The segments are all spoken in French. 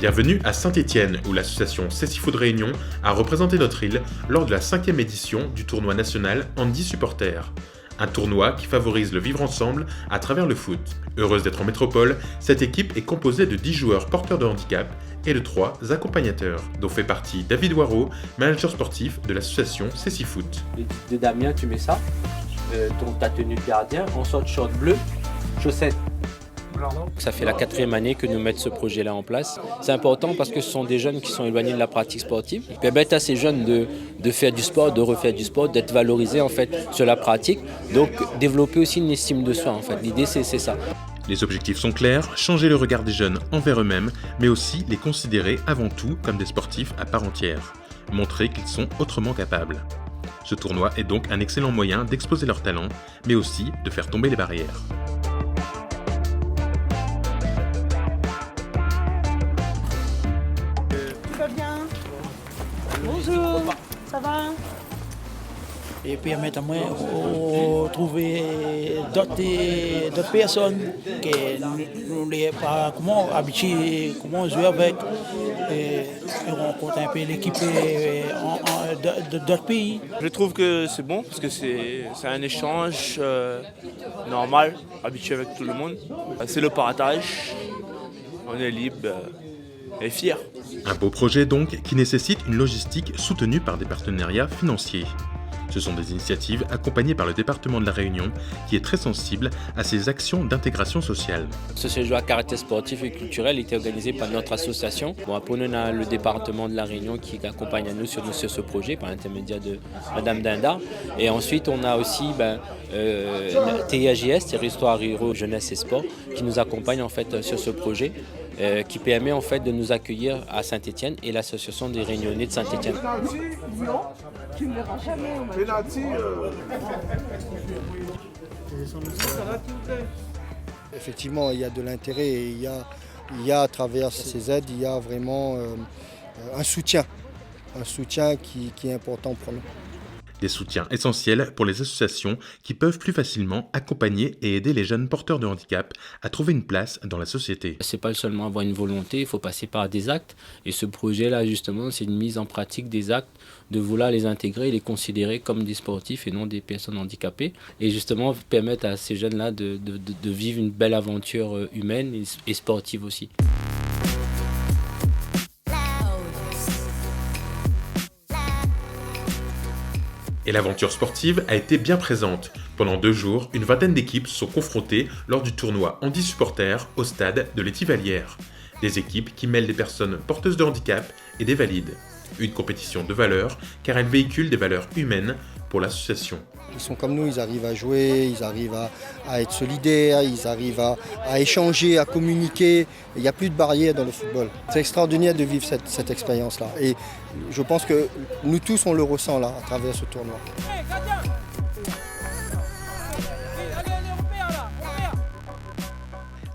Bienvenue à Saint-Étienne, où l'association Cécifoot Réunion a représenté notre île lors de la 5e édition du tournoi national Handi Supporter. Un tournoi qui favorise le vivre ensemble à travers le foot. Heureuse d'être en métropole, cette équipe est composée de 10 joueurs porteurs de handicap et de 3 accompagnateurs, dont fait partie David Waro, manager sportif de l'association Cécifoot. De Damien, tu mets ça, ta tenue de gardien, en sorte short bleu, chaussettes. Ça fait la 4e année que nous mettons ce projet-là en place. C'est important parce que ce sont des jeunes qui sont éloignés de la pratique sportive. Ils permettent à ces jeunes de faire du sport, de refaire du sport, d'être valorisés en fait sur la pratique. Donc développer aussi une estime de soi en fait. L'idée c'est ça. Les objectifs sont clairs, changer le regard des jeunes envers eux-mêmes, mais aussi les considérer avant tout comme des sportifs à part entière. Montrer qu'ils sont autrement capables. Ce tournoi est donc un excellent moyen d'exposer leurs talents, mais aussi de faire tomber les barrières. Bonjour, ça va? Et permettre à moi de trouver d'autres personnes qui nous les pas comment habitués, comment jouer avec, et rencontrer un peu l'équipe d'autres pays. Je trouve que c'est bon parce que c'est un échange normal, habitué avec tout le monde. C'est le partage, on est libre et fier. Un beau projet donc qui nécessite une logistique soutenue par des partenariats financiers. Ce sont des initiatives accompagnées par le département de la Réunion qui est très sensible à ces actions d'intégration sociale. Ce séjour à caractère sportif et culturel était organisé par notre association. Après nous, on a le département de la Réunion qui accompagne à nous sur ce projet par l'intermédiaire de Madame Dinda. Et ensuite, on a aussi TIAJS, Territoire Ruraux, Jeunesse et Sport, qui nous accompagne en fait sur ce projet. Qui permet en fait de nous accueillir à Saint-Étienne et l'association des Réunionnais de Saint-Étienne. Effectivement, il y a de l'intérêt et il y a à travers ces aides, il y a vraiment un soutien qui est important pour nous. Des soutiens essentiels pour les associations qui peuvent plus facilement accompagner et aider les jeunes porteurs de handicap à trouver une place dans la société. C'est pas seulement avoir une volonté, il faut passer par des actes. Et ce projet-là, justement, c'est une mise en pratique des actes, de vouloir les intégrer et les considérer comme des sportifs et non des personnes handicapées. Et justement, permettre à ces jeunes-là de vivre une belle aventure humaine et sportive aussi. Et l'aventure sportive a été bien présente. Pendant 2 jours, une vingtaine d'équipes se sont confrontées lors du tournoi Handi Supporter au stade de l'Étivalière. Des équipes qui mêlent des personnes porteuses de handicap et des valides. Une compétition de valeurs, car elle véhicule des valeurs humaines pour l'association. Ils sont comme nous, ils arrivent à jouer, ils arrivent à être solidaires, ils arrivent à échanger, à communiquer. Il n'y a plus de barrières dans le football. C'est extraordinaire de vivre cette expérience-là. Et je pense que nous tous, on le ressent là, à travers ce tournoi.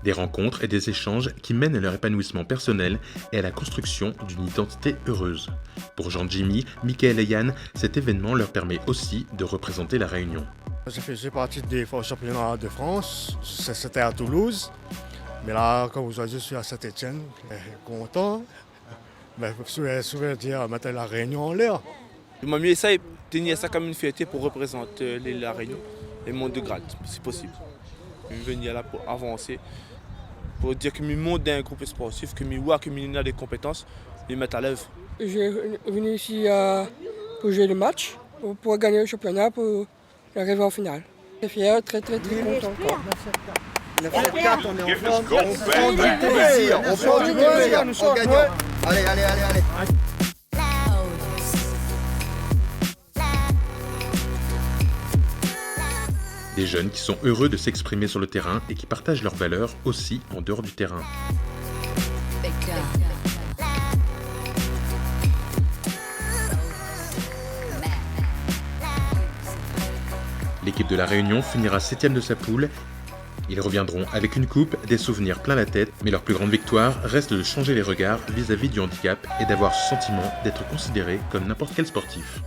Des rencontres et des échanges qui mènent à leur épanouissement personnel et à la construction d'une identité heureuse. Pour Jean-Jimmy, Mickaël et Yann, cet événement leur permet aussi de représenter la Réunion. J'ai fait partie des championnats de France, c'était à Toulouse. Mais là, comme aujourd'hui, je suis à Saint-Étienne, content. Je souhaite dire mettre la Réunion en l'air. Je m'amuse ça et tenir ça comme une fierté pour représenter la Réunion et le monde de grade, si possible. Je vais venir là pour avancer, pour dire que je monte d'un groupe sportif, que je vois que je a des compétences, et mettre à l'œuvre. Je suis venu ici pour jouer le match, pour gagner le championnat, pour arriver en finale. Je suis fier, très content. On a fait 4, on est en forme, on prend du plaisir, on gagne. Allez. Des jeunes qui sont heureux de s'exprimer sur le terrain et qui partagent leurs valeurs aussi en dehors du terrain. L'équipe de la Réunion finira 7e de sa poule. Ils reviendront avec une coupe, des souvenirs plein la tête, mais leur plus grande victoire reste de changer les regards vis-à-vis du handicap et d'avoir ce sentiment d'être considérés comme n'importe quel sportif.